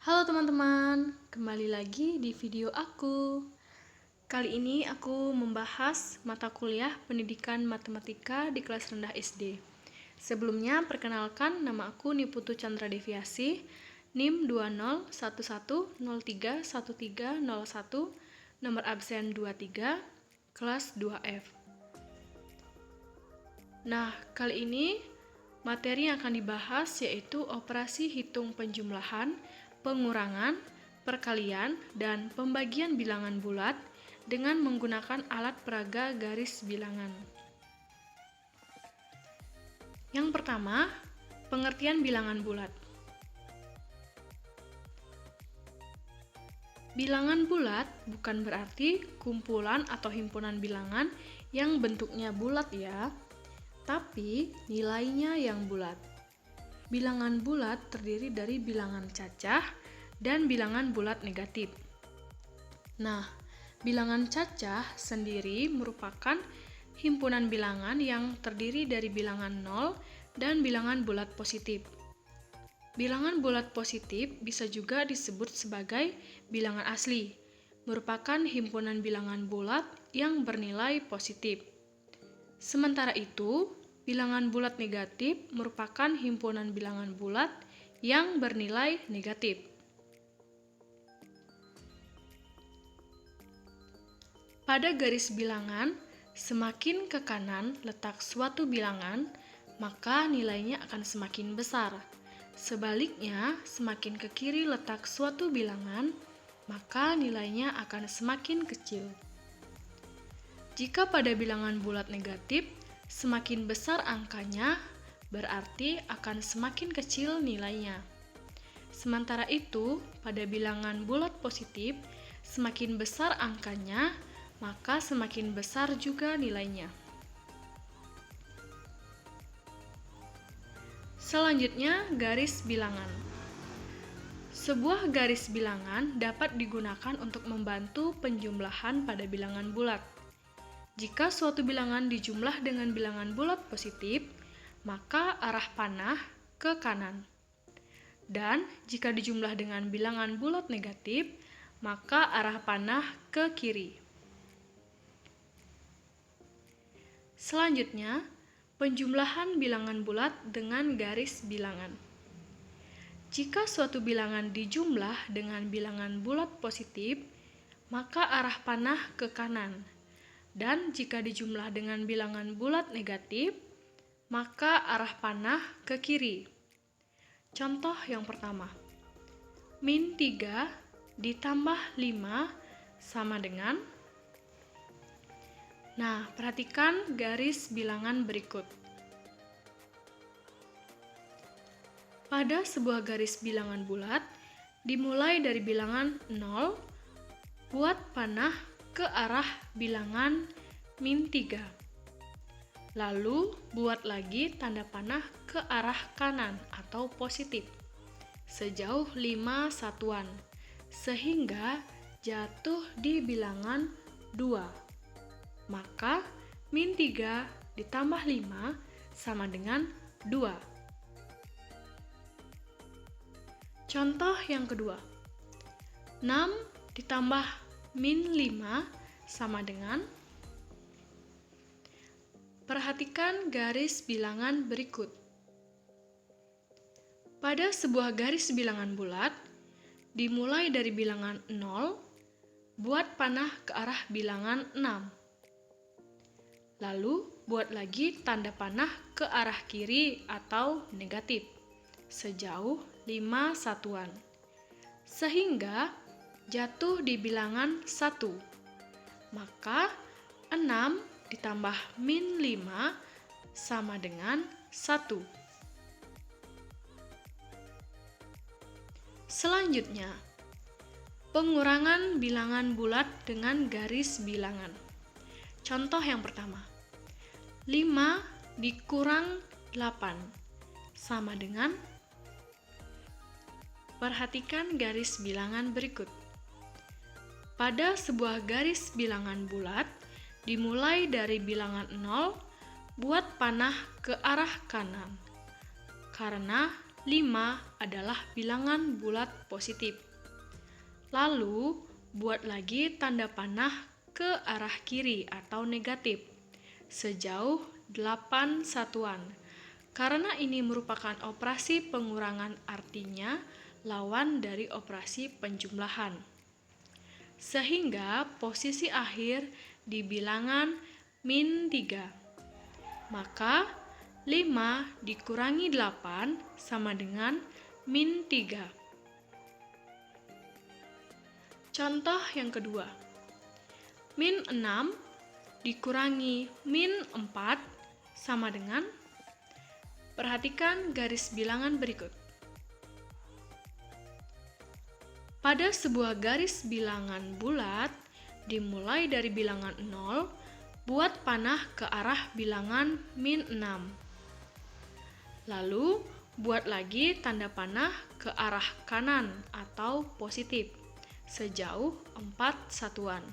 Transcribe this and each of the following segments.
Halo teman-teman, kembali lagi di video aku. Kali ini aku membahas mata kuliah pendidikan matematika di kelas rendah SD. Sebelumnya, perkenalkan nama aku Niputu Chandra Deviasi, NIM 2011031301, nomor absen 23, kelas 2F. Nah, kali ini materi yang akan dibahas yaitu operasi hitung penjumlahan, pengurangan, perkalian, dan pembagian bilangan bulat dengan menggunakan alat peraga garis bilangan. Yang pertama, pengertian bilangan bulat. Bilangan bulat bukan berarti kumpulan atau himpunan bilangan yang bentuknya bulat ya, tapi nilainya yang bulat. Bilangan bulat terdiri dari bilangan cacah dan bilangan bulat negatif. Nah, bilangan cacah sendiri merupakan himpunan bilangan yang terdiri dari bilangan 0 dan bilangan bulat positif. Bilangan bulat positif bisa juga disebut sebagai bilangan asli, merupakan himpunan bilangan bulat yang bernilai positif. Sementara itu, bilangan bulat negatif merupakan himpunan bilangan bulat yang bernilai negatif. Pada garis bilangan, semakin ke kanan letak suatu bilangan, maka nilainya akan semakin besar. Sebaliknya, semakin ke kiri letak suatu bilangan, maka nilainya akan semakin kecil. Jika pada bilangan bulat negatif, semakin besar angkanya, berarti akan semakin kecil nilainya. Sementara itu, pada bilangan bulat positif, semakin besar angkanya, maka semakin besar juga nilainya. Selanjutnya, garis bilangan. Sebuah garis bilangan dapat digunakan untuk membantu penjumlahan pada bilangan bulat. Jika suatu bilangan dijumlah dengan bilangan bulat positif, maka arah panah ke kanan. Dan jika dijumlah dengan bilangan bulat negatif, maka arah panah ke kiri. Selanjutnya, penjumlahan bilangan bulat dengan garis bilangan. Jika suatu bilangan dijumlah dengan bilangan bulat positif, maka arah panah ke kanan. Dan jika dijumlah dengan bilangan bulat negatif, maka arah panah ke kiri. Contoh yang pertama, min 3 ditambah 5 sama dengan. Nah, perhatikan garis bilangan berikut. Pada sebuah garis bilangan bulat, dimulai dari bilangan 0, buat panah ke arah bilangan min 3. Lalu, buat lagi tanda panah ke arah kanan atau positif, sejauh 5 satuan, sehingga jatuh di bilangan 2. Maka, min 3 ditambah 5 sama dengan 2. Contoh yang kedua, 6 ditambah min 5 sama dengan. Perhatikan garis bilangan berikut. Pada sebuah garis bilangan bulat, dimulai dari bilangan 0, buat panah ke arah bilangan 6. Lalu, buat lagi tanda panah ke arah kiri atau negatif, sejauh 5 satuan. Sehingga jatuh di bilangan 1. Maka 6 ditambah min 5 sama dengan 1. Selanjutnya, pengurangan bilangan bulat dengan garis bilangan. Contoh yang pertama, 5 dikurang 8 sama dengan. Perhatikan garis bilangan berikut. Pada sebuah garis bilangan bulat, dimulai dari bilangan 0, buat panah ke arah kanan. Karena 5 adalah bilangan bulat positif. Lalu, buat lagi tanda panah ke arah kiri atau negatif sejauh 8 satuan. Karena ini merupakan operasi pengurangan, artinya lawan dari operasi penjumlahan. Sehingga posisi akhir di bilangan min 3. Maka 5 dikurangi 8 sama dengan min 3. Contoh yang kedua. Min 6 dikurangi min 4 sama dengan, perhatikan garis bilangan berikut. Pada sebuah garis bilangan bulat, dimulai dari bilangan 0, buat panah ke arah bilangan min 6. Lalu, buat lagi tanda panah ke arah kanan atau positif, sejauh 4 satuan.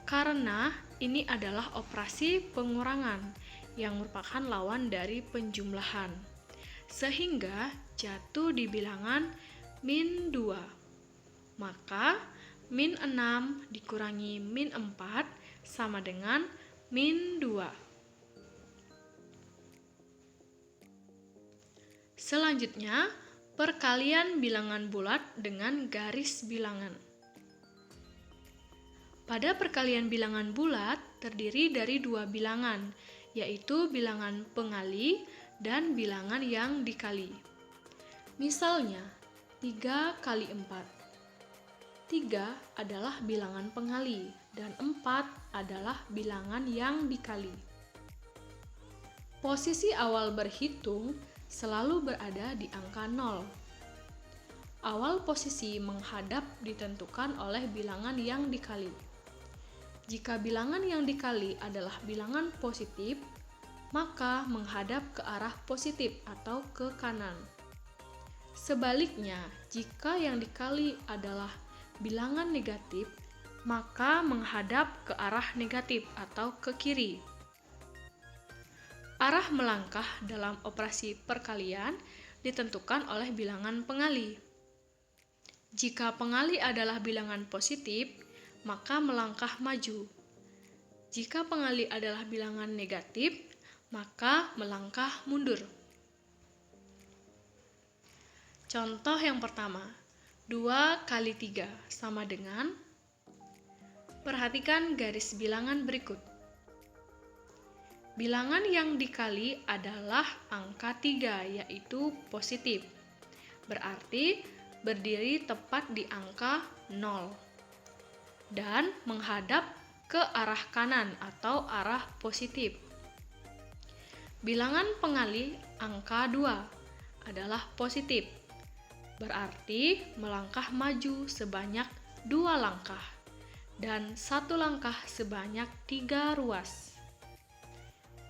Karena ini adalah operasi pengurangan yang merupakan lawan dari penjumlahan, sehingga jatuh di bilangan min 2. Maka min 6 dikurangi min 4 sama dengan min 2. Selanjutnya, perkalian bilangan bulat dengan garis bilangan. Pada perkalian bilangan bulat terdiri dari dua bilangan, yaitu bilangan pengali dan bilangan yang dikali. Misalnya, 3 kali 4. 3 adalah bilangan pengali dan 4 adalah bilangan yang dikali. Posisi awal berhitung selalu berada di angka 0. Awal posisi menghadap ditentukan oleh bilangan yang dikali. Jika bilangan yang dikali adalah bilangan positif, maka menghadap ke arah positif atau ke kanan. Sebaliknya, jika yang dikali adalah bilangan negatif, maka menghadap ke arah negatif atau ke kiri. Arah melangkah dalam operasi perkalian ditentukan oleh bilangan pengali. Jika pengali adalah bilangan positif, maka melangkah maju. Jika pengali adalah bilangan negatif, maka melangkah mundur. Contoh yang pertama, 2 kali 3 sama dengan, perhatikan garis bilangan berikut. Bilangan yang dikali adalah angka 3, yaitu positif. Berarti berdiri tepat di angka 0 dan menghadap ke arah kanan atau arah positif. Bilangan pengali angka 2 adalah positif. Berarti melangkah maju sebanyak 2 langkah dan 1 langkah sebanyak 3 ruas.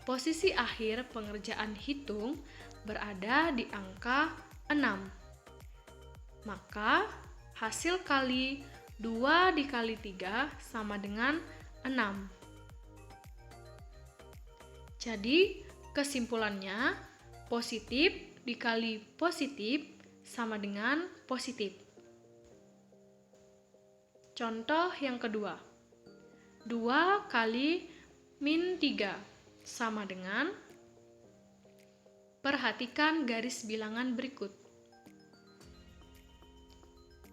Posisi akhir pengerjaan hitung berada di angka 6. Maka hasil kali 2 dikali 3 sama dengan 6. Jadi kesimpulannya, positif dikali positif sama dengan positif. Contoh yang kedua, 2 kali min 3 sama dengan, perhatikan garis bilangan berikut.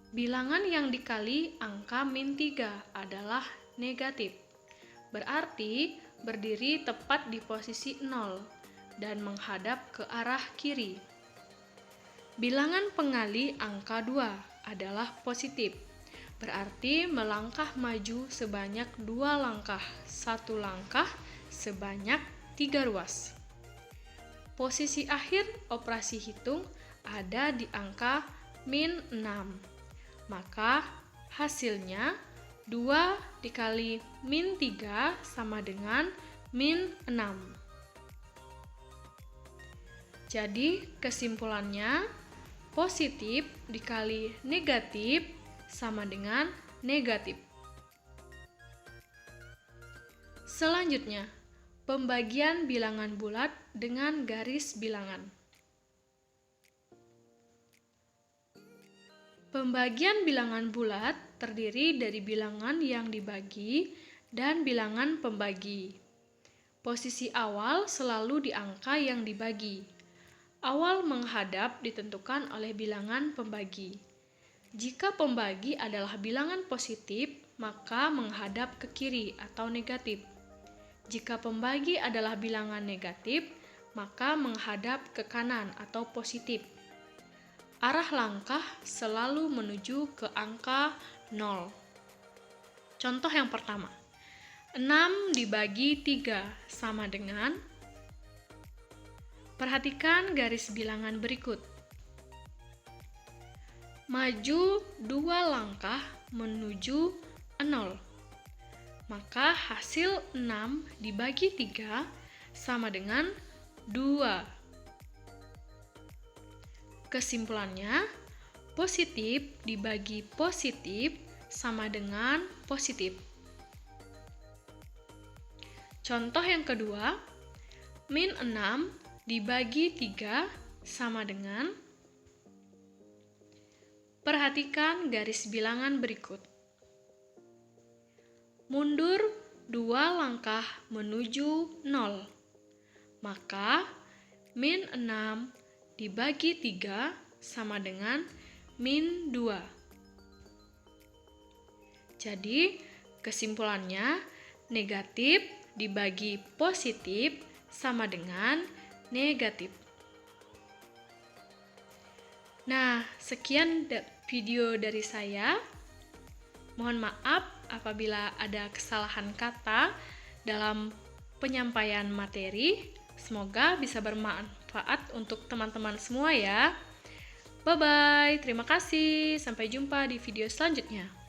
Bilangan yang dikali angka min 3 adalah negatif. Berarti berdiri tepat di posisi 0 dan menghadap ke arah kiri. Bilangan pengali angka 2 adalah positif, berarti melangkah maju sebanyak 2 langkah, 1 langkah sebanyak 3 ruas. Posisi akhir operasi hitung ada di angka min 6, maka hasilnya 2 dikali min 3 sama dengan min 6. Jadi kesimpulannya, positif dikali negatif sama dengan negatif. Selanjutnya, pembagian bilangan bulat dengan garis bilangan. Pembagian bilangan bulat terdiri dari bilangan yang dibagi dan bilangan pembagi. Posisi awal selalu di angka yang dibagi. Awal menghadap ditentukan oleh bilangan pembagi. Jika pembagi adalah bilangan positif, maka menghadap ke kiri atau negatif. Jika pembagi adalah bilangan negatif, maka menghadap ke kanan atau positif. Arah langkah selalu menuju ke angka 0. Contoh yang pertama, 6 dibagi 3 sama dengan, perhatikan garis bilangan berikut. Maju 2 langkah menuju 0. Maka hasil 6 dibagi 3 sama dengan 2. Kesimpulannya, positif dibagi positif sama dengan positif. Contoh yang kedua, min 6 dibagi 3 sama dengan, perhatikan garis bilangan berikut. Mundur 2 langkah menuju 0. Maka min 6 dibagi 3 sama dengan min 2. Jadi, kesimpulannya negatif dibagi positif sama dengan negatif. Nah, sekian video dari saya. Mohon maaf apabila ada kesalahan kata dalam penyampaian materi. Semoga bisa bermanfaat untuk teman-teman semua ya. Bye-bye, terima kasih. Sampai jumpa di video selanjutnya.